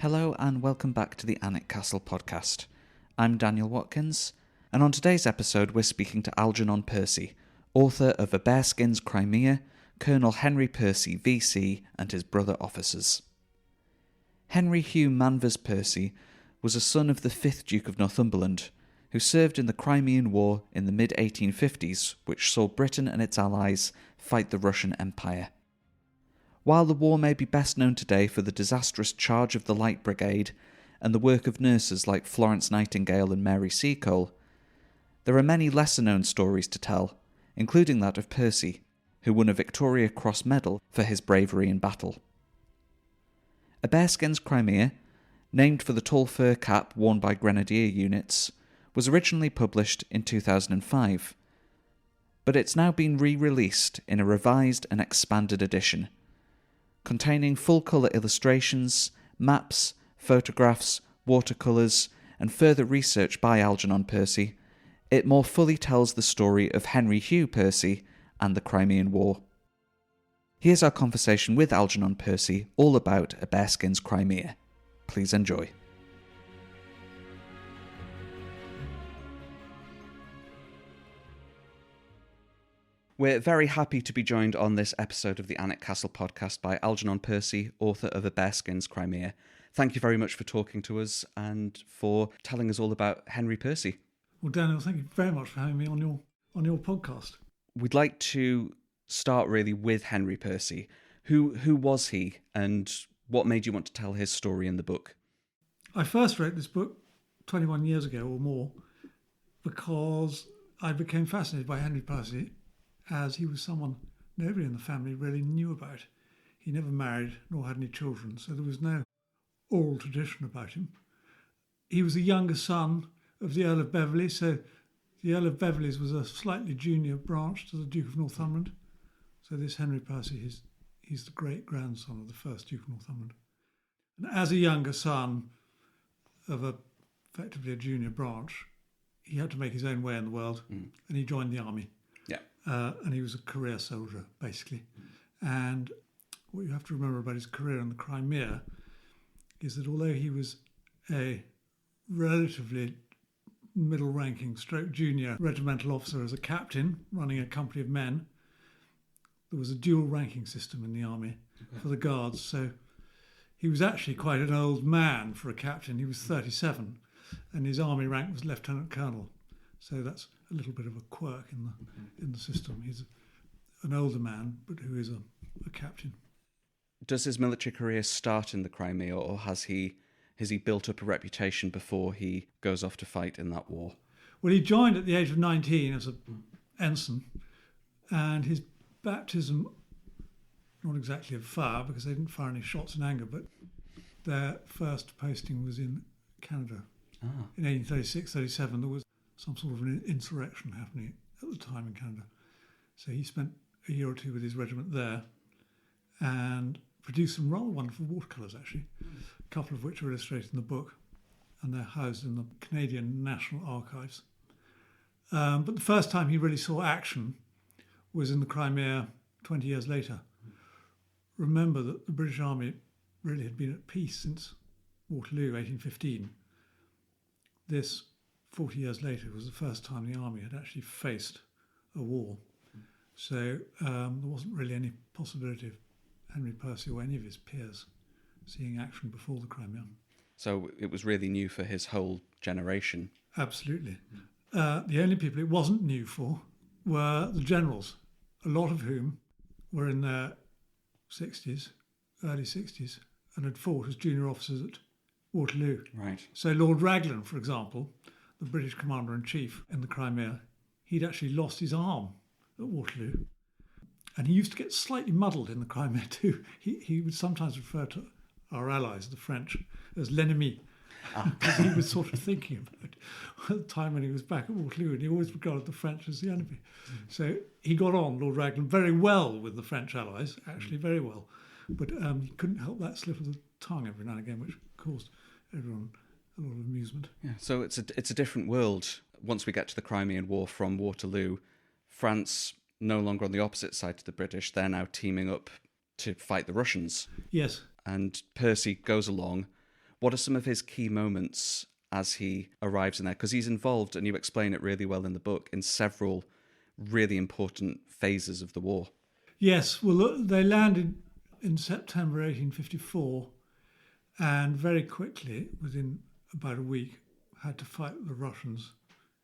Hello and welcome back to the Alnwick Castle Podcast. I'm Daniel Watkins, and on today's episode we're speaking to Algernon Percy, author of A Bearskin's Crimea, Colonel Henry Percy, VC, and his brother officers. Henry Hugh Manvers Percy was a son of the 5th Duke of Northumberland, who served in the Crimean War in the mid-1850s, which saw Britain and its allies fight the Russian Empire. While the war may be best known today for the disastrous charge of the Light Brigade and the work of nurses like Florence Nightingale and Mary Seacole, there are many lesser-known stories to tell, including that of Percy, who won a Victoria Cross medal for his bravery in battle. A Bearskin's Crimea, named for the tall fur cap worn by grenadier units, was originally published in 2005, but it's now been re-released in a revised and expanded edition, containing full-colour illustrations, maps, photographs, watercolours, and further research by Algernon Percy. It more fully tells the story of Henry Hugh Percy and the Crimean War. Here's our conversation with Algernon Percy all about A Bearskin's Crimea. Please enjoy. We're very happy to be joined on this episode of the Alnwick Castle Podcast by Algernon Percy, author of A Bearskin's Crimea. Thank you very much for talking to us and for telling us all about Henry Percy. Well, Daniel, thank you very much for having me on your podcast. We'd like to start really with Henry Percy. Who was he, and what made you want to tell his story in the book? I first wrote this book 21 years ago or more because I became fascinated by Henry Percy, as he was someone nobody in the family really knew about. He never married nor had any children, so there was no oral tradition about him. He was the younger son of the Earl of Beverley, so the Earl of Beverley's was a slightly junior branch to the Duke of Northumberland. So this Henry Percy, he's the great-grandson of the first Duke of Northumberland. And as a younger son of effectively a junior branch, he had to make his own way in the world, and he joined the army. And he was a career soldier, basically. And what you have to remember about his career in the Crimea is that although he was a relatively middle-ranking stroke junior regimental officer as a captain running a company of men, there was a dual ranking system in the army for the guards. So he was actually quite an old man for a captain. He was 37, and his army rank was lieutenant colonel. So that's a little bit of a quirk in the system. He's an older man, but who is a captain. Does his military career start in the Crimea, or has he built up a reputation before he goes off to fight in that war? Well, he joined at the age of 19 as an ensign, and his baptism, not exactly of fire, because they didn't fire any shots in anger, but their first posting was in Canada. In 1836-37, there was some sort of an insurrection happening at the time in Canada. So he spent a year or two with his regiment there and produced some rather wonderful watercolours, actually, a couple of which are illustrated in the book, and they're housed in the Canadian National Archives. But the first time he really saw action was in the Crimea 20 years later. Remember that the British Army really had been at peace since Waterloo, 1815. This 40 years later was the first time the army had actually faced a war. So there wasn't really any possibility of Henry Percy or any of his peers seeing action before the Crimea. So it was really new for his whole generation. Absolutely. The only people it wasn't new for were the generals, a lot of whom were in their 60s, early 60s, and had fought as junior officers at Waterloo. Right. So Lord Raglan, for example, the British commander-in-chief in the Crimea, he'd actually lost his arm at Waterloo. And he used to get slightly muddled in the Crimea too. He would sometimes refer to our allies, the French, as l'ennemi, because he was sort of thinking about the time when he was back at Waterloo, and he always regarded the French as the enemy. So he got on, Lord Raglan, very well with the French allies, actually very well. But he couldn't help that slip of the tongue every now and again, which caused everyone a lot of amusement. Yeah, so it's a different world once we get to the Crimean War from Waterloo. France no longer on the opposite side to the British. They're now teaming up to fight the Russians. Yes. And Percy goes along. What are some of his key moments as he arrives in there? Because he's involved, and you explain it really well in the book, in several really important phases of the war. Yes, well, they landed in September 1854 and very quickly, within about a week, had to fight the Russians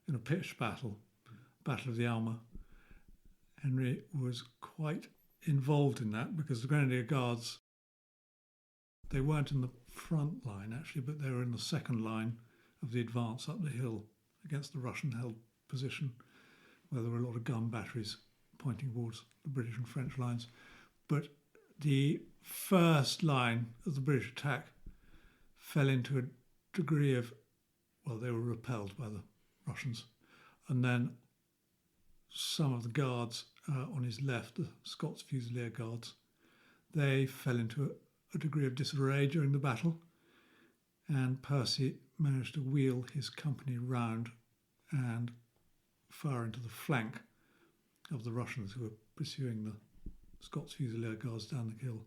in a pitched battle, Battle of the Alma. Henry was quite involved in that because the Grenadier Guards, they weren't in the front line actually, but they were in the second line of the advance up the hill against the Russian-held position, where there were a lot of gun batteries pointing towards the British and French lines. But the first line of the British attack fell into a degree of, well, they were repelled by the Russians. And then some of the guards on his left, the Scots Fusilier Guards, they fell into a degree of disarray during the battle. And Percy managed to wheel his company round and fire into the flank of the Russians who were pursuing the Scots Fusilier Guards down the hill.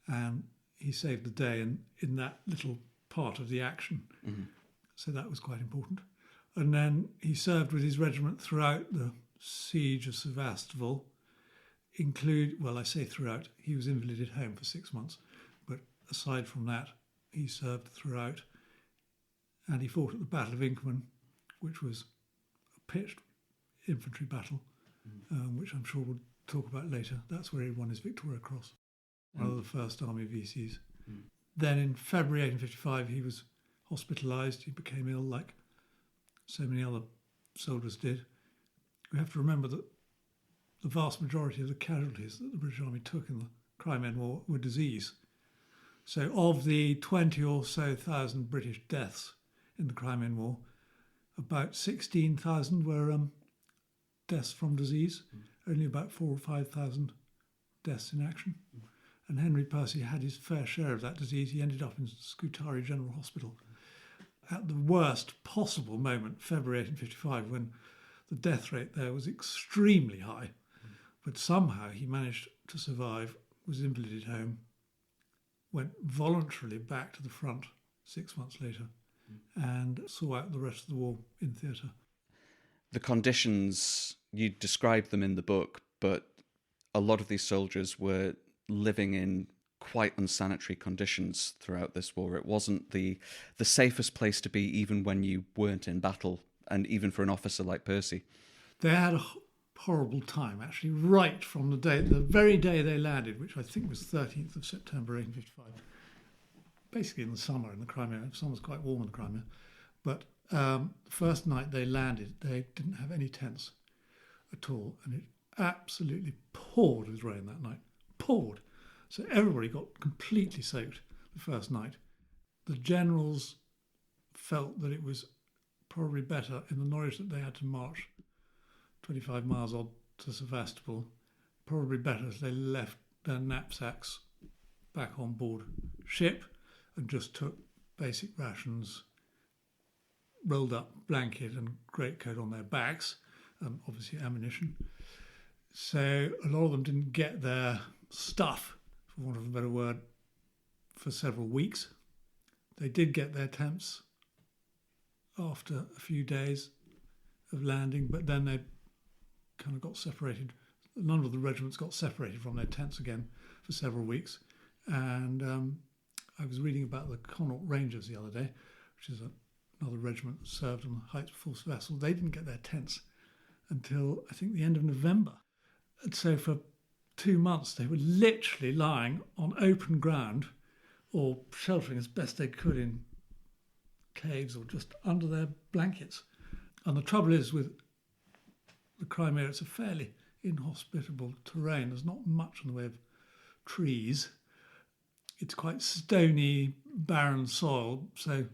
And he saved the day in that little part of the action. Mm-hmm. So that was quite important. And then he served with his regiment throughout the siege of Sevastopol, I say throughout, he was invalided home for 6 months, but aside from that, he served throughout, and he fought at the Battle of Inkerman, which was a pitched infantry battle, which I'm sure we'll talk about later. That's where he won his Victoria Cross, one of the first army VCs. Then in February 1855, he was hospitalised. He became ill like so many other soldiers did. We have to remember that the vast majority of the casualties that the British Army took in the Crimean War were disease. So of the 20 or so thousand British deaths in the Crimean War, about 16,000 were deaths from disease, only about 4,000 or 5,000 deaths in action. And Henry Percy had his fair share of that disease. He ended up in Scutari General Hospital at the worst possible moment, February 1855, when the death rate there was extremely high. But somehow he managed to survive, was invalided home, went voluntarily back to the front 6 months later, and saw out the rest of the war in theatre. The conditions, you describe them in the book, but a lot of these soldiers were living in quite unsanitary conditions throughout this war. It wasn't the safest place to be, even when you weren't in battle, and even for an officer like Percy. They had a horrible time, actually, right from the very day they landed, which I think was 13th of September 1855. Basically in the summer in the Crimea. The summer was quite warm in the Crimea. But the first night they landed, they didn't have any tents at all. And it absolutely poured with rain that night. Poured. So everybody got completely soaked the first night. The generals felt that it was probably better, in the knowledge that they had to march 25 miles odd to Sevastopol, probably better if they left their knapsacks back on board ship and just took basic rations, rolled up blanket and greatcoat on their backs, and obviously ammunition. So a lot of them didn't get their stuff, for want of a better word, for several weeks. They did get their tents after a few days of landing, but then they kind of got separated. None of the regiments got separated from their tents again for several weeks. And I was reading about the Connaught Rangers the other day, which is another regiment that served on the heights before Sevastopol. They didn't get their tents until, I think, the end of November. And so for 2 months, they were literally lying on open ground or sheltering as best they could in caves or just under their blankets. And the trouble is with the Crimea, it's a fairly inhospitable terrain. There's not much in the way of trees. It's quite stony, barren soil. So,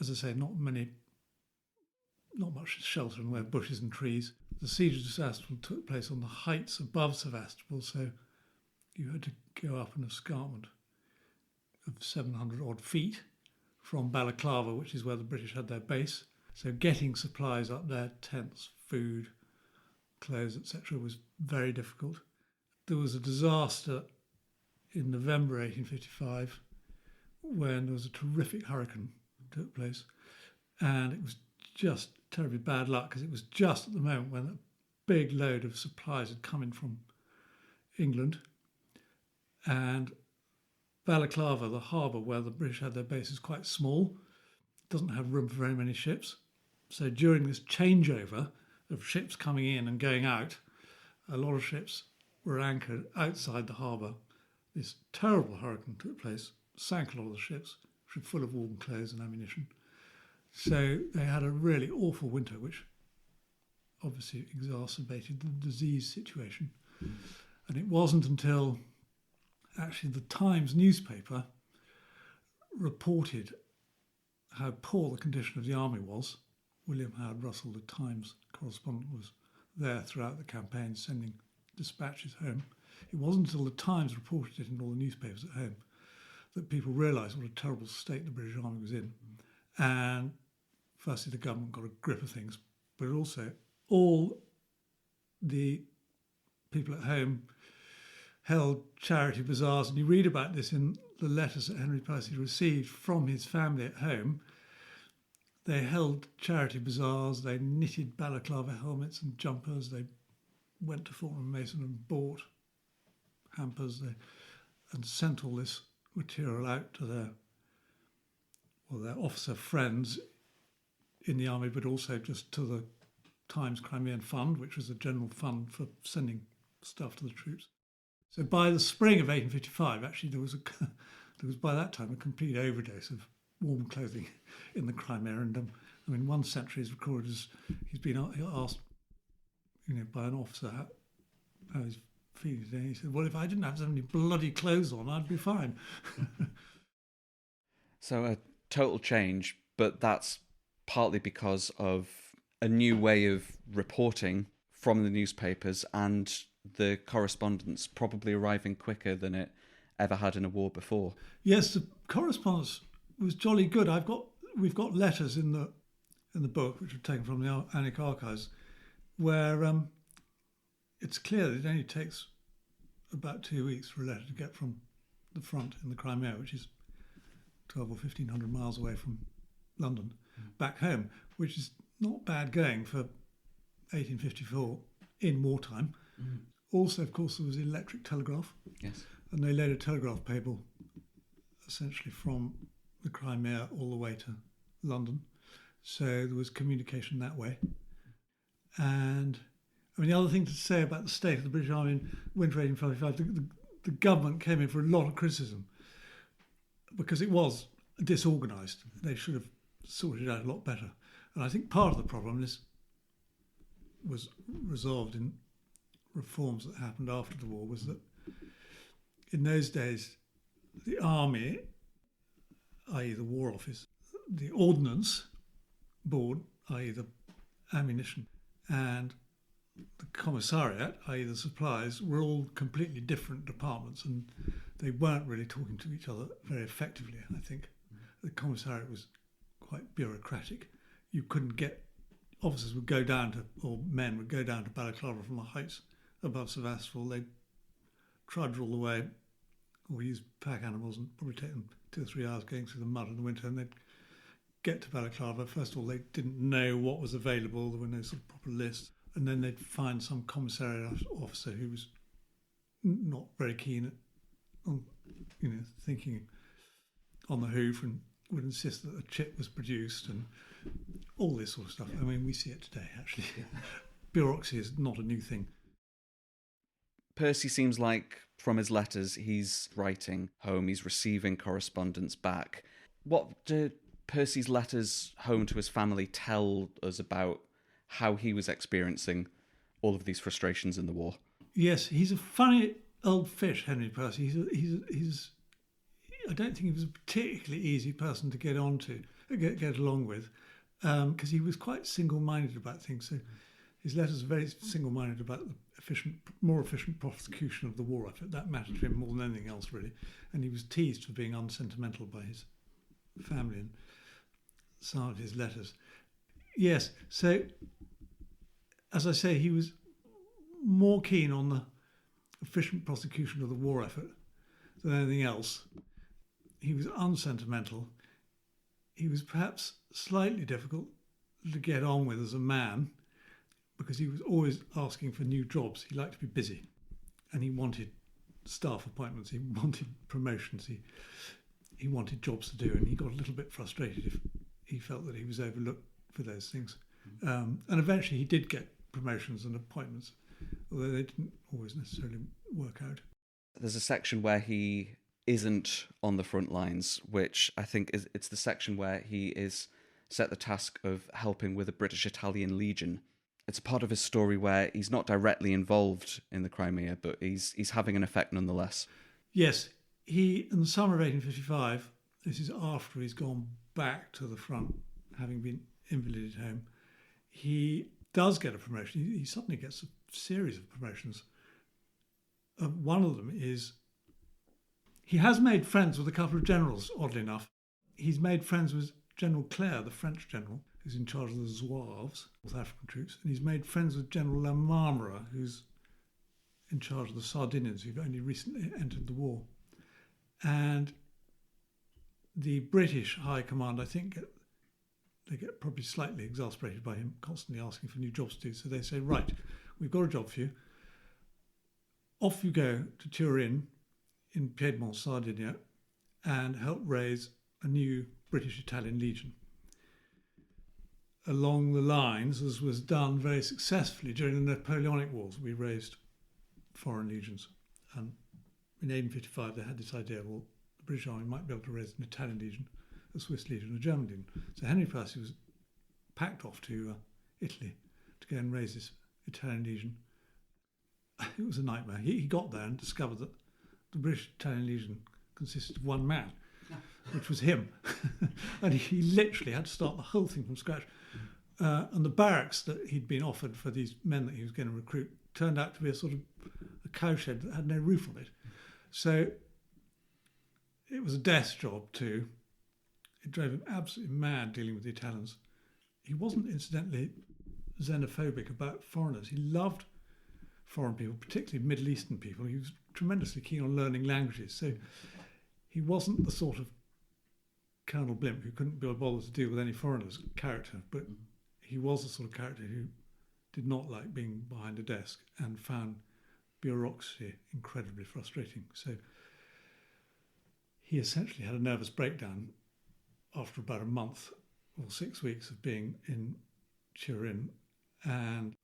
as I say, not much shelter in the way of bushes and trees. The siege of Sevastopol took place on the heights above Sevastopol, so you had to go up an escarpment of 700 odd feet from Balaclava, which is where the British had their base. So getting supplies up there, tents, food, clothes, etc., was very difficult. There was a disaster in November 1855 when there was a terrific hurricane took place, and it was just terribly bad luck because it was just at the moment when a big load of supplies had come in from England, and Balaclava, the harbour where the British had their base, is quite small, doesn't have room for very many ships. So during this changeover of ships coming in and going out, a lot of ships were anchored outside the harbour. This terrible hurricane took place, sank a lot of the ships, which were full of warm clothes and ammunition. So they had a really awful winter, which obviously exacerbated the disease situation. And it wasn't until actually the Times newspaper reported how poor the condition of the army was. William Howard Russell, the Times correspondent, was there throughout the campaign sending dispatches home. It wasn't until the Times reported it in all the newspapers at home that people realised what a terrible state the British Army was in. And firstly, the government got a grip of things, but also all the people at home held charity bazaars. And you read about this in the letters that Henry Percy received from his family at home. They held charity bazaars, they knitted balaclava helmets and jumpers, they went to Fortnum Mason and bought hampers and sent all this material out to their officer friends in the army, but also just to the Times Crimean Fund, which was a general fund for sending stuff to the troops. So by the spring of 1855, actually there was by that time a complete overdose of warm clothing in the Crimea. And one century is recorded as he's been asked, by an officer how he's feeling today. He said, "Well, if I didn't have so many bloody clothes on, I'd be fine." So a total change, but that's partly because of a new way of reporting from the newspapers and the correspondence probably arriving quicker than it ever had in a war before. Yes, the correspondence was jolly good. We've got letters in the book, which were taken from the Alnwick archives, where it's clear that it only takes about 2 weeks for a letter to get from the front in the Crimea, which is 12 or 1,500 miles away from London, back home, which is not bad going for 1854 in wartime. Also, of course, there was the electric telegraph. Yes. And they laid a telegraph cable essentially from the Crimea all the way to London. So there was communication that way. And the other thing to say about the state of the British Army in winter 1855, the government came in for a lot of criticism because it was disorganised. They should have sorted it out a lot better. And I think part of the problem, this was resolved in reforms that happened after the war, was that in those days the army, i.e. the War Office, the Ordnance Board, i.e. the ammunition, and the Commissariat, i.e. the supplies, were all completely different departments, and they weren't really talking to each other very effectively, I think. The Commissariat was quite bureaucratic. You couldn't get... Officers would go down to, or men would go down to Balaclava from the heights above Sevastopol. They'd trudge all the way, or use pack animals, and probably take them 2 or 3 hours going through the mud in the winter, and they'd get to Balaclava. First of all, they didn't know what was available. There were no sort of proper lists. And then they'd find some commissariat officer who was not very keen on, thinking on the hoof, and would insist that a chit was produced and all this sort of stuff. We see it today, actually. Bureaucracy is not a new thing. Percy seems like, from his letters, he's writing home, he's receiving correspondence back. What do Percy's letters home to his family tell us about how he was experiencing all of these frustrations in the war? Yes, he's a funny old fish, Henry Percy. He's I don't think he was a particularly easy person to get along with, because he was quite single-minded about things. So his letters are very single-minded about the more efficient prosecution of the war effort. That mattered to him more than anything else, really. And he was teased for being unsentimental by his family in some of his letters. Yes, so as I say, he was more keen on the efficient prosecution of the war effort than anything else. he was unsentimental. He was perhaps slightly difficult to get on with as a man because he was always asking for new jobs. He liked to be busy and he wanted staff appointments. He wanted promotions. He wanted jobs to do, and he got a little bit frustrated if he felt that he was overlooked for those things. And eventually he did get promotions and appointments, although they didn't always necessarily work out. There's a section where he isn't on the front lines, which I think it's the section where he is set the task of helping with the British-Italian Legion. It's a part of his story where he's not directly involved in the Crimea, but he's having an effect nonetheless. Yes, he, in the summer of 1855, this is after he's gone back to the front, having been invalided home, he does get a promotion. He suddenly gets a series of promotions. One of them is he has made friends with a couple of generals, oddly enough. He's made friends with General Clare, the French general, who's in charge of the Zouaves, North African troops, and he's made friends with General La Marmora, who's in charge of the Sardinians, who've only recently entered the war. And the British High Command, I think, they get probably slightly exasperated by him constantly asking for new jobs to do. So they say, right, we've got a job for you. Off you go to Turin in Piedmont, Sardinia, and help raise a new British-Italian Legion. Along the lines, as was done very successfully during the Napoleonic Wars, we raised foreign legions. And in 1855, they had this idea, well, the British Army might be able to raise an Italian legion, a Swiss legion, a German legion. So Henry Percy was packed off to Italy to go and raise this Italian legion. It was a nightmare. He got there and discovered that the British Italian legion consisted of one man, which was him. And he literally had to start the whole thing from scratch. And the barracks that he'd been offered for these men that he was going to recruit turned out to be a sort of a cowshed that had no roof on it. So it was a death job too. It drove him absolutely mad dealing with the Italians. He wasn't, incidentally, xenophobic about foreigners. He loved foreign people, particularly Middle Eastern people. He was tremendously keen on learning languages. So he wasn't the sort of Colonel Blimp who couldn't be bothered to deal with any foreigners character, but he was the sort of character who did not like being behind a desk and found bureaucracy incredibly frustrating. So he essentially had a nervous breakdown after about a month or 6 weeks of being in Turin, and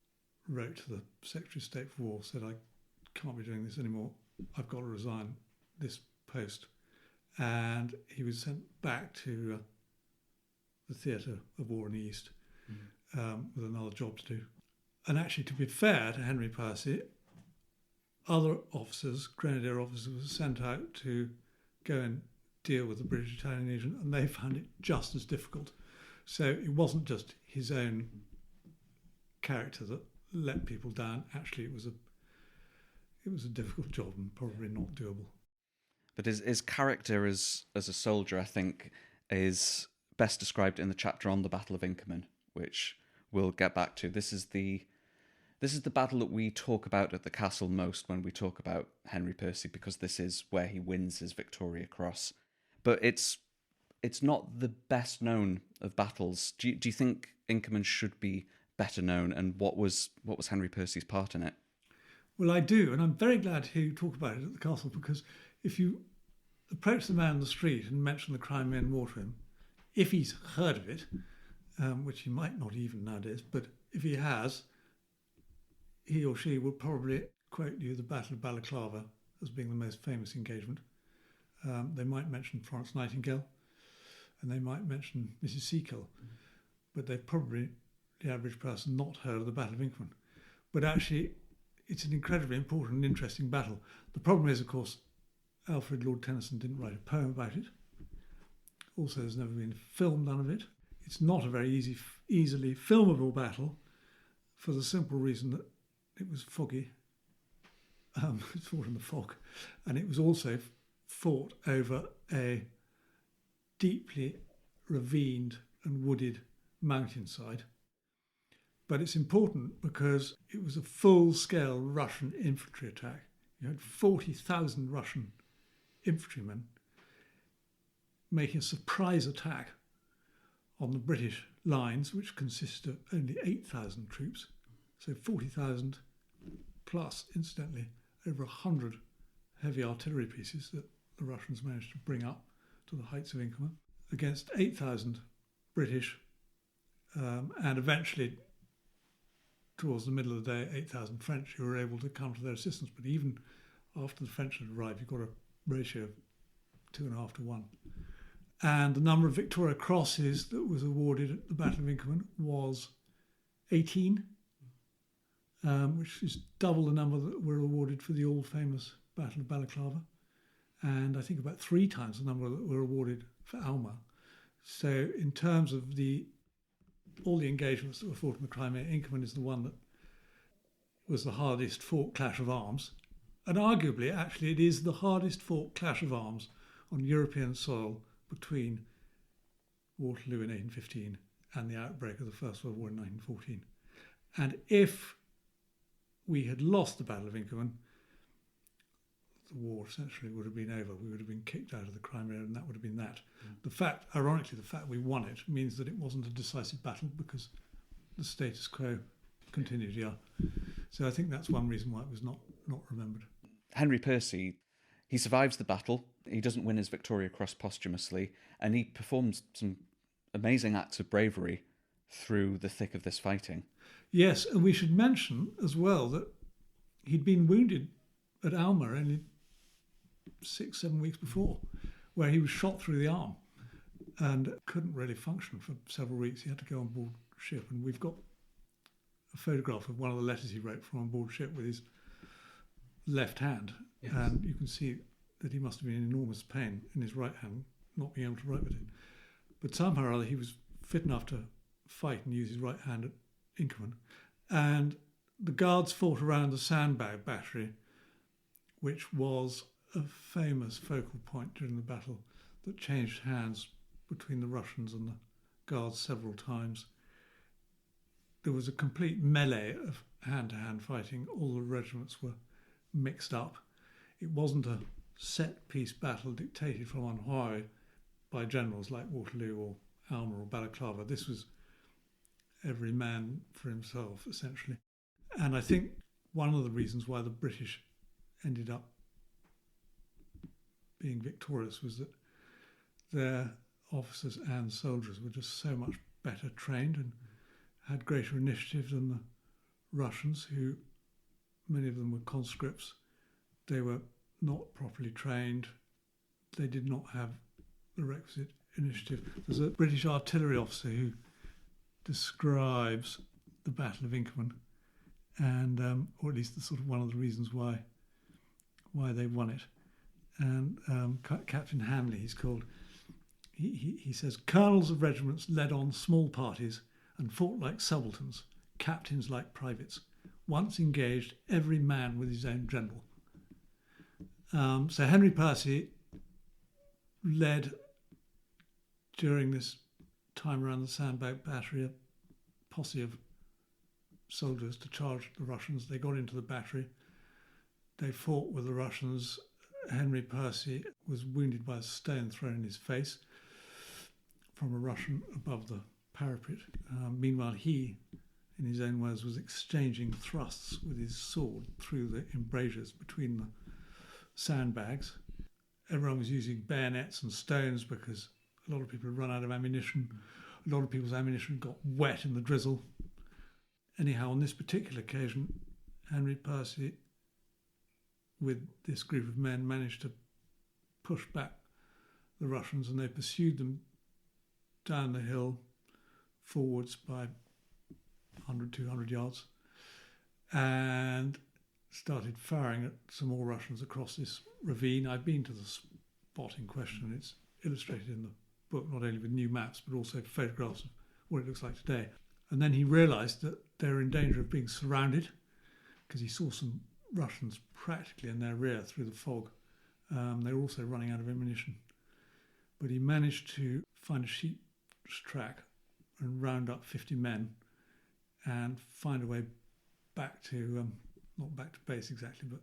wrote to the Secretary of State for War, said, I can't be doing this anymore. I've got to resign this post. And he was sent back to the theatre of war in the East with another job to do. And actually, to be fair to Henry Percy, other officers, grenadier officers, were sent out to go and deal with the British Italian Legion, and they found it just as difficult. So it wasn't just his own character that let people down. Actually, it was a difficult job and probably not doable. But his character as a soldier, I think, is best described in the chapter on the Battle of Inkerman, which we'll get back to. This is the battle that we talk about at the castle most when we talk about Henry Percy, because this is where he wins his Victoria Cross. But it's not the best known of battles. Do you think Inkerman should be better known, and what was Henry Percy's part in it? Well, I do, and I'm very glad to talk about it at the castle, because if you approach the man on the street and mention the Crimean War to him, if he's heard of it, which he might not even nowadays, but if he has, he or she will probably quote you the Battle of Balaclava as being the most famous engagement. They might mention Florence Nightingale, and they might mention Mrs. Seacole, but they've probably, the average person, not heard of the Battle of Inkerman. But actually, it's an incredibly important and interesting battle. The problem is, of course, Alfred Lord Tennyson didn't write a poem about it. Also, there's never been a film done of it. It's not a very easily filmable battle, for the simple reason that it was foggy. It fought in the fog. And it was also fought over a deeply ravined and wooded mountainside. But it's important because it was a full-scale Russian infantry attack. You had 40,000 Russian infantrymen making a surprise attack on the British lines, which consisted of only 8,000 troops, so 40,000 plus, incidentally, over 100 heavy artillery pieces that the Russians managed to bring up to the heights of Inkerman, against 8,000 British, and eventually, towards the middle of the day, 8,000 French who were able to come to their assistance. But even after the French had arrived, you've got a ratio of 2.5 to 1. And the number of Victoria Crosses that was awarded at the Battle of Inkerman was 18, which is double the number that were awarded for the all-famous Battle of Balaclava, and I think about 3 times the number that were awarded for Alma. So in terms of all the engagements that were fought in the Crimea, Inkerman is the one that was the hardest fought clash of arms. And arguably, actually, it is the hardest fought clash of arms on European soil between Waterloo in 1815 and the outbreak of the First World War in 1914. And if we had lost the Battle of Inkerman, the war essentially would have been over. We would have been kicked out of the Crimea, and that would have been that. Ironically, the fact we won it means that it wasn't a decisive battle because the status quo continued, yeah. So I think that's one reason why it was not remembered. Henry Percy, he survives the battle. He doesn't win his Victoria Cross posthumously, and he performs some amazing acts of bravery through the thick of this fighting. Yes, and we should mention as well that he'd been wounded at Alma only 6-7 weeks before, where he was shot through the arm and couldn't really function for several weeks. He had to go on board ship, and we've got a photograph of one of the letters he wrote from on board ship with his left hand, yes. And you can see that he must have been in enormous pain in his right hand, not being able to write with it. But somehow or other he was fit enough to fight and use his right hand at Inkerman. And the Guards fought around the sandbag battery, which was a famous focal point during the battle that changed hands between the Russians and the Guards several times. There was a complete melee of hand-to-hand fighting. All the regiments were mixed up. It wasn't a set-piece battle dictated from on high by generals like Waterloo or Alma or Balaclava. This was every man for himself, essentially. And I think one of the reasons why the British ended up being victorious was that their officers and soldiers were just so much better trained and had greater initiative than the Russians, who, many of them were conscripts. They were not properly trained. They did not have the requisite initiative. There's a British artillery officer who describes the Battle of Inkerman, and or at least the sort of one of the reasons why they won it. And Captain Hanley, he's called. He says, colonels of regiments led on small parties and fought like subalterns, captains like privates. Once engaged, every man with his own general. So Henry Percy led, during this time around the sandbag battery, a posse of soldiers to charge the Russians. They got into the battery. They fought with the Russians. Henry Percy was wounded by a stone thrown in his face from a Russian above the parapet. Meanwhile, he, in his own words, was exchanging thrusts with his sword through the embrasures between the sandbags. Everyone was using bayonets and stones because a lot of people had run out of ammunition. A lot of people's ammunition got wet in the drizzle. Anyhow, on this particular occasion, Henry Percy, with this group of men, managed to push back the Russians, and they pursued them down the hill forwards by 100, 200 yards, and started firing at some more Russians across this ravine. I've been to the spot in question. It's illustrated in the book, not only with new maps, but also photographs of what it looks like today. And then he realised that they were in danger of being surrounded, because he saw some Russians practically in their rear through the fog. They were also running out of ammunition. But he managed to find a sheep's track and round up 50 men and find a way back to, not back to base exactly, but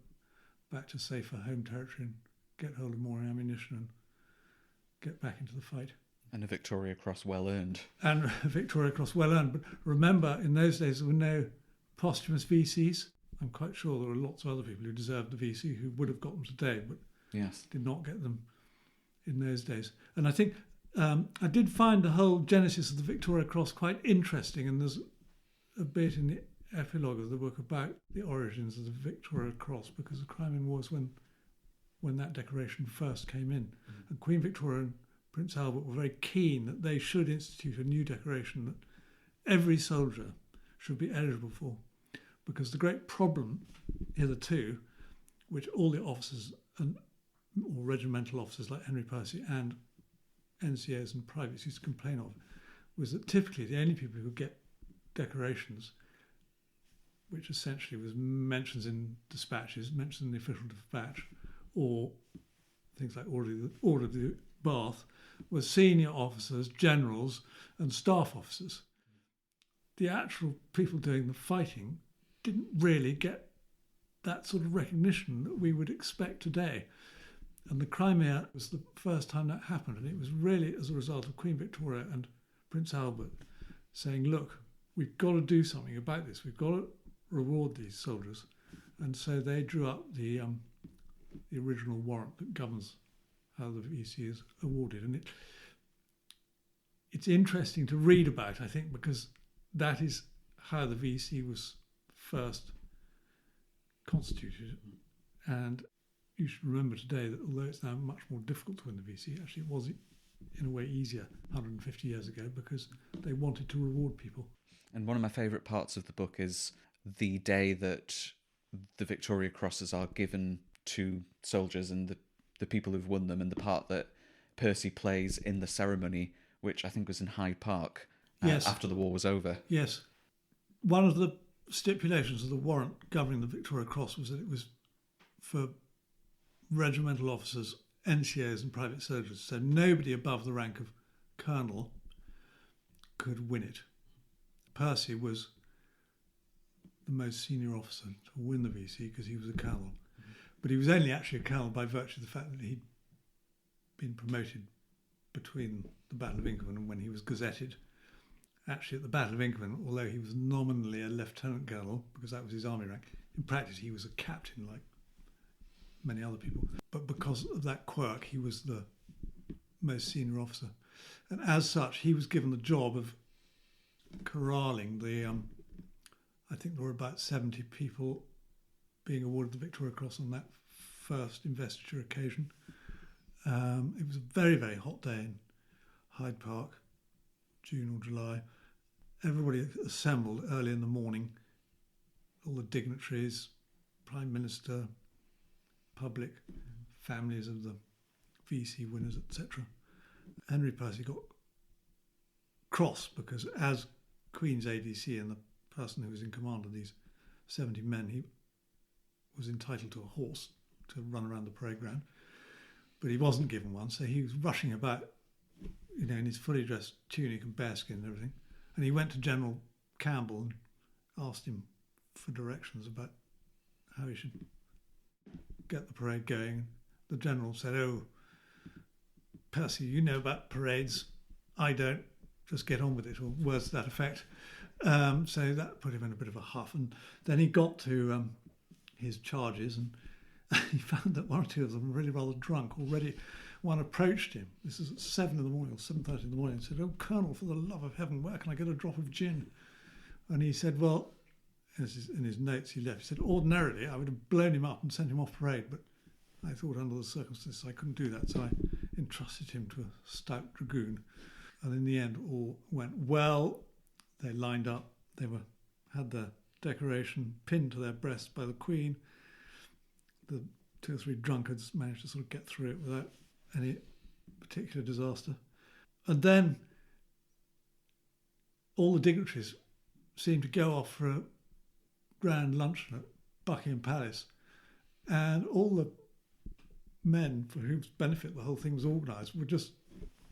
back to safer home territory and get hold of more ammunition and get back into the fight. And a Victoria Cross well earned. And a Victoria Cross well earned. But remember, in those days there were no posthumous VCs. I'm quite sure there were lots of other people who deserved the VC who would have got them today, but yes, did not get them in those days. And I think I did find the whole genesis of the Victoria Cross quite interesting, and there's a bit in the epilogue of the book about the origins of the Victoria Cross, because the Crimean War was when that decoration first came in. And Queen Victoria and Prince Albert were very keen that they should institute a new decoration that every soldier should be eligible for. Because the great problem hitherto, which all the officers or regimental officers like Henry Percy and NCOs and privates used to complain of, was that typically the only people who get decorations, which essentially was mentions in dispatches, mentions in the official dispatch, or things like Order of the Bath, were senior officers, generals and staff officers. The actual people doing the fighting didn't really get that sort of recognition that we would expect today. And the Crimea was the first time that happened, and it was really as a result of Queen Victoria and Prince Albert saying, look, we've got to do something about this, we've got to reward these soldiers. And so they drew up the original warrant that governs how the VC is awarded. And it's interesting to read about, I think, because that is how the VC was first constituted. And you should remember today that although it's now much more difficult to win the VC, actually it was in a way easier 150 years ago because they wanted to reward people. And one of my favourite parts of the book is the day that the Victoria Crosses are given to soldiers and the people who've won them, and the part that Percy plays in the ceremony, which I think was in Hyde Park yes. After the war was over. Yes. One of the stipulations of the warrant governing the Victoria Cross was that it was for regimental officers, NCOs and private soldiers, so nobody above the rank of colonel could win it. Percy was the most senior officer to win the VC because he was a colonel. But he was only actually a colonel by virtue of the fact that he'd been promoted between the Battle of Inkerman and when he was gazetted. Actually, at the Battle of Inkerman, although he was nominally a lieutenant colonel, because that was his army rank, in practice he was a captain like many other people. But because of that quirk, he was the most senior officer. And as such, he was given the job of corralling the, I think there were about 70 people being awarded the Victoria Cross on that first investiture occasion. It was a very, very hot day in Hyde Park, June or July. Everybody assembled early in the morning, all the dignitaries, Prime Minister, public, families of the VC winners, etc. Henry Percy got cross because as Queen's ADC and the person who was in command of these 70 men, he was entitled to a horse to run around the parade ground, but he wasn't given one, so he was rushing about, you know, in his fully dressed tunic and bearskin and everything. And he went to General Campbell and asked him for directions about how he should get the parade going. The general said, "Oh, Percy, you know about parades. I don't. Just get on with it," or words to that effect. So that put him in a bit of a huff. And then he got to his charges, and he found that one or two of them were really rather drunk already. One approached him. This is at 7 in the morning, or 7:30 in the morning, and said, "Oh, Colonel, for the love of heaven, where can I get a drop of gin?" And he said, well, in his notes he left, he said, ordinarily I would have blown him up and sent him off parade, but I thought under the circumstances I couldn't do that, so I entrusted him to a stout dragoon. And in the end, all went well. They lined up. They had their decoration pinned to their breasts by the Queen. The 2 or 3 drunkards managed to sort of get through it without any particular disaster. And then all the dignitaries seemed to go off for a grand luncheon at Buckingham Palace, and all the men for whose benefit the whole thing was organised were just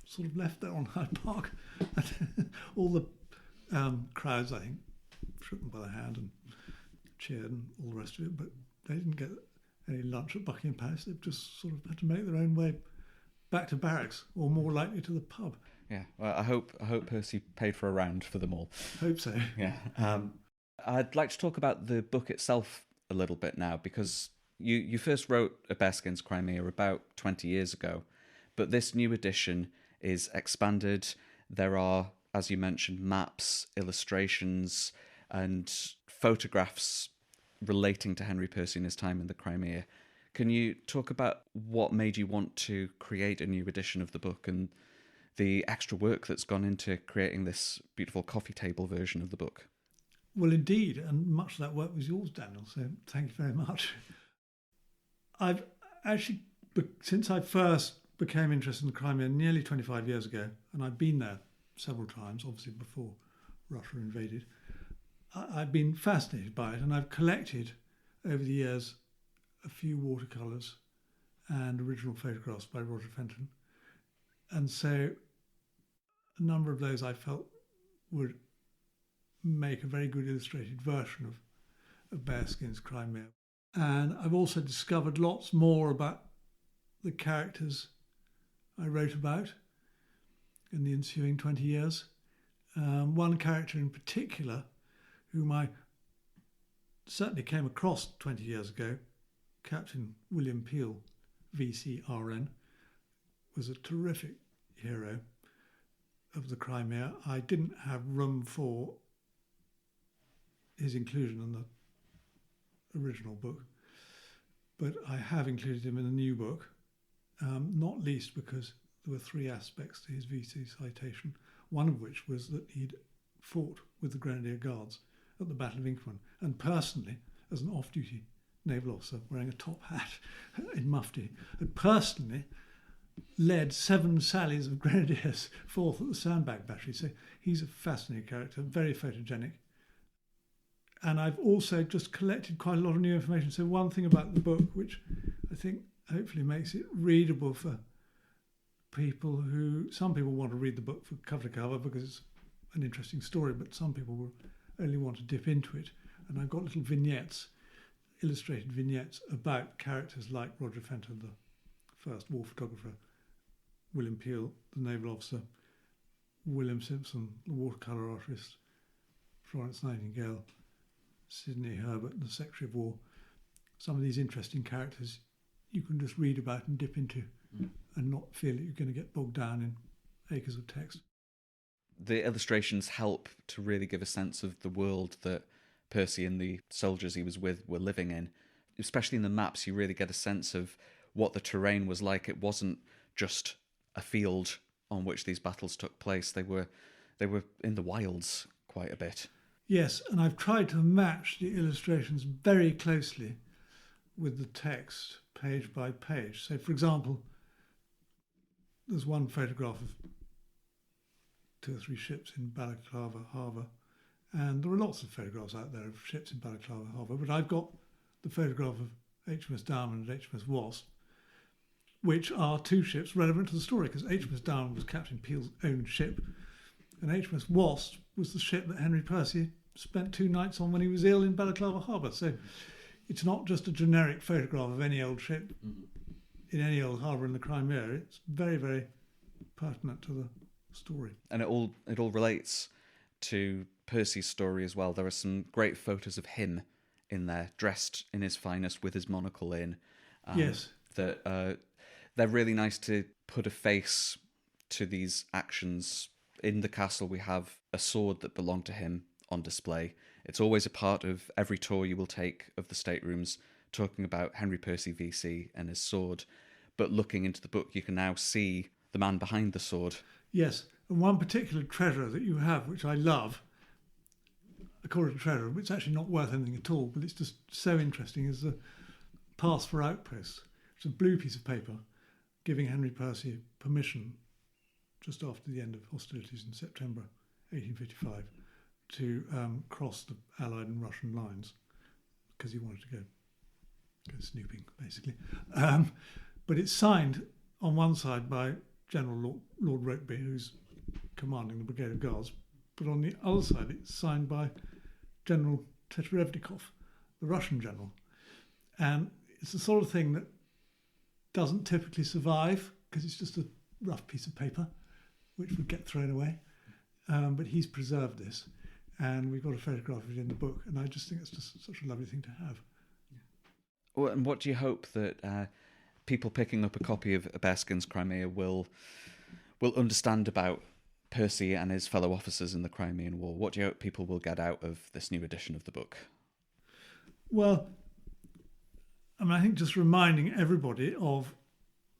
sort of left there on Hyde Park. All the crowds, I think, shook them by the hand and cheered and all the rest of it, but they didn't get any lunch at Buckingham Palace. They just sort of had to make their own way back to barracks or more likely to the pub. Yeah, well, I hope Percy paid for a round for them all. Hope so. Yeah. I'd like to talk about the book itself a little bit now, because you first wrote A Bearskin's Crimea about 20 years ago, but this new edition is expanded. There are, as you mentioned, maps, illustrations, and photographs relating to Henry Percy and his time in the Crimea. Can you talk about what made you want to create a new edition of the book and the extra work that's gone into creating this beautiful coffee table version of the book? Well, indeed, and much of that work was yours, Daniel, so thank you very much. I've actually, since I first became interested in the Crimea nearly 25 years ago, and I've been there several times, obviously before Russia invaded, I've been fascinated by it, and I've collected over the years a few watercolours and original photographs by Roger Fenton. And so a number of those I felt would make a very good illustrated version of Bearskin's Crimea. And I've also discovered lots more about the characters I wrote about in the ensuing 20 years. One character in particular, whom I certainly came across 20 years ago, Captain William Peel, VCRN, was a terrific hero of the Crimea. I didn't have room for his inclusion in the original book, but I have included him in the new book, not least because there were three aspects to his VC citation, one of which was that he'd fought with the Grenadier Guards at the Battle of Inkerman, and personally, as an off-duty naval officer wearing a top hat in mufti, had personally led 7 sallies of grenadiers forth at the Sandbag Battery. So he's a fascinating character, very photogenic. And I've also just collected quite a lot of new information. So one thing about the book, which I think hopefully makes it readable for people who, some people want to read the book for cover to cover because it's an interesting story, but some people will only want to dip into it. And I've got little vignettes, illustrated vignettes about characters like Roger Fenton, the first war photographer, William Peel, the naval officer, William Simpson, the watercolour artist, Florence Nightingale, Sidney Herbert, the Secretary of War. Some of these interesting characters you can just read about and dip into and not feel that you're going to get bogged down in acres of text. The illustrations help to really give a sense of the world that Percy and the soldiers he was with were living in. Especially in the maps, you really get a sense of what the terrain was like. It wasn't just a field on which these battles took place. They were in the wilds quite a bit. Yes, and I've tried to match the illustrations very closely with the text, page by page. So, for example, there's one photograph of 2 or 3 ships in Balaclava Harbour, and there are lots of photographs out there of ships in Balaclava Harbour, but I've got the photograph of HMS Diamond and HMS Wasp, which are 2 ships relevant to the story, because HMS Diamond was Captain Peel's own ship, and HMS Wasp was the ship that Henry Percy spent 2 nights on when he was ill in Balaclava Harbour. So it's not just a generic photograph of any old ship in any old harbour in the Crimea. It's very, very pertinent to the story. And it all relates to Percy's story as well. There are some great photos of him in there, dressed in his finest with his monocle in. Yes. That they're really nice to put a face to these actions. In the castle, we have a sword that belonged to him on display. It's always a part of every tour you will take of the staterooms, talking about Henry Percy VC and his sword. But looking into the book, you can now see the man behind the sword. Yes, and one particular treasure that you have, which I love, I call it a treasure, but it's actually not worth anything at all, but it's just so interesting, is the Pass for Outposts. It's a blue piece of paper giving Henry Percy permission just after the end of hostilities in September 1855 to cross the Allied and Russian lines because he wanted to go snooping, basically. But it's signed on one side by General Lord Rokeby, who's commanding the Brigade of Guards, but on the other side it's signed by General Teterevnikov, the Russian general. And it's the sort of thing that doesn't typically survive because it's just a rough piece of paper which would get thrown away. But he's preserved this, and we've got a photograph of it in the book, and I just think it's just such a lovely thing to have. Well, and what do you hope that people picking up a copy of Bearskin's Crimea will understand about Percy and his fellow officers in the Crimean War? What do you hope people will get out of this new edition of the book? Well, I think just reminding everybody of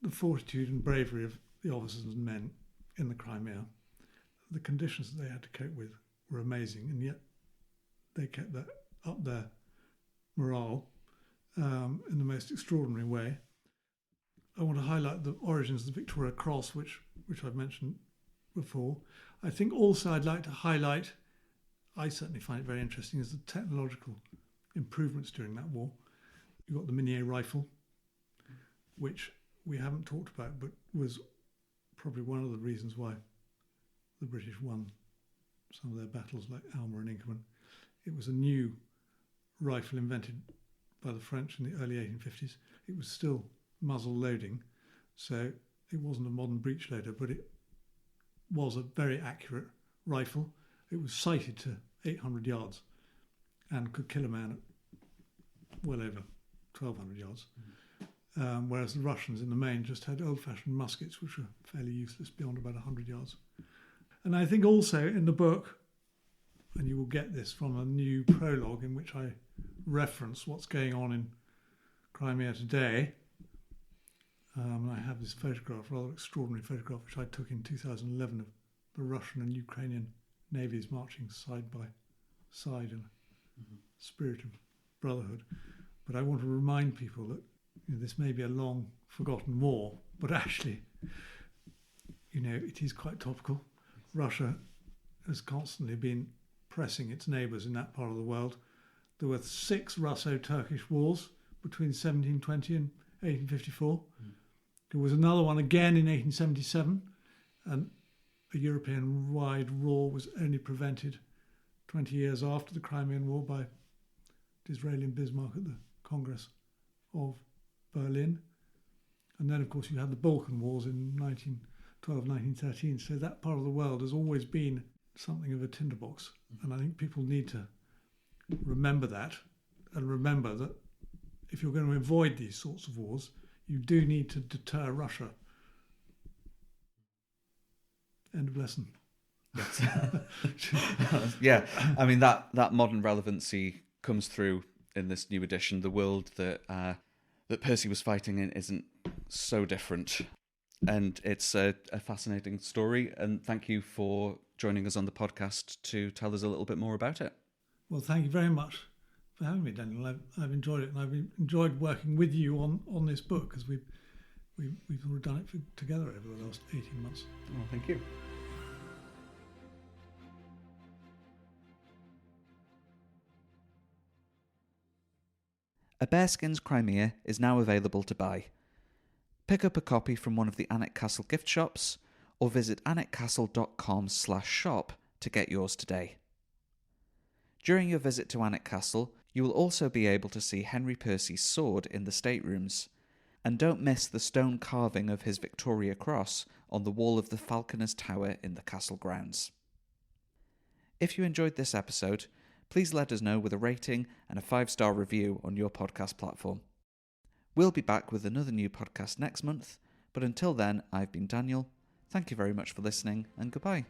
the fortitude and bravery of the officers and men in the Crimea. The conditions that they had to cope with were amazing, and yet they kept up their morale in the most extraordinary way. I want to highlight the origins of the Victoria Cross, which I've mentioned before. I think also I'd like to highlight, I certainly find it very interesting, is the technological improvements during that war. You've got the Minier rifle, which we haven't talked about, but was probably one of the reasons why the British won some of their battles like Alma and Inkerman. It was a new rifle invented by the French in the early 1850s. It was still muzzle loading, so it wasn't a modern breech loader, but it was a very accurate rifle. It was sighted to 800 yards and could kill a man at well over 1,200 yards. Whereas the Russians in the main just had old-fashioned muskets, which were fairly useless beyond about 100 yards. And I think also in the book, and you will get this from a new prologue in which I reference what's going on in Crimea today. I have this photograph, rather extraordinary photograph, which I took in 2011 of the Russian and Ukrainian navies marching side by side in a spirit of brotherhood. But I want to remind people that this may be a long forgotten war, but actually, it is quite topical. Russia has constantly been pressing its neighbours in that part of the world. There were 6 Russo-Turkish wars between 1720 and 1854. There was another one again in 1877, and a European-wide war was only prevented 20 years after the Crimean War by Disraeli and Bismarck at the Congress of Berlin. And then, of course, you had the Balkan Wars in 1912, 1913. So that part of the world has always been something of a tinderbox. And I think people need to remember that, and remember that if you're going to avoid these sorts of wars, you do need to deter Russia. End of lesson. Yes. Yeah, I mean that modern relevancy comes through in this new edition. The world that Percy was fighting in isn't so different, and it's a fascinating story. And thank you for joining us on the podcast to tell us a little bit more about it. Well, thank you very much for having me, Daniel. I've enjoyed it, and I've enjoyed working with you on this book, because we've all done it together over the last 18 months. Oh, thank you. A Bearskin's Crimea is now available to buy. Pick up a copy from one of the Alnwick Castle gift shops, or visit alnwickcastle.com/shop to get yours today. During your visit to Alnwick Castle, you will also be able to see Henry Percy's sword in the staterooms, and don't miss the stone carving of his Victoria Cross on the wall of the Falconer's Tower in the castle grounds. If you enjoyed this episode, please let us know with a rating and a 5-star review on your podcast platform. We'll be back with another new podcast next month, but until then, I've been Daniel. Thank you very much for listening, and goodbye.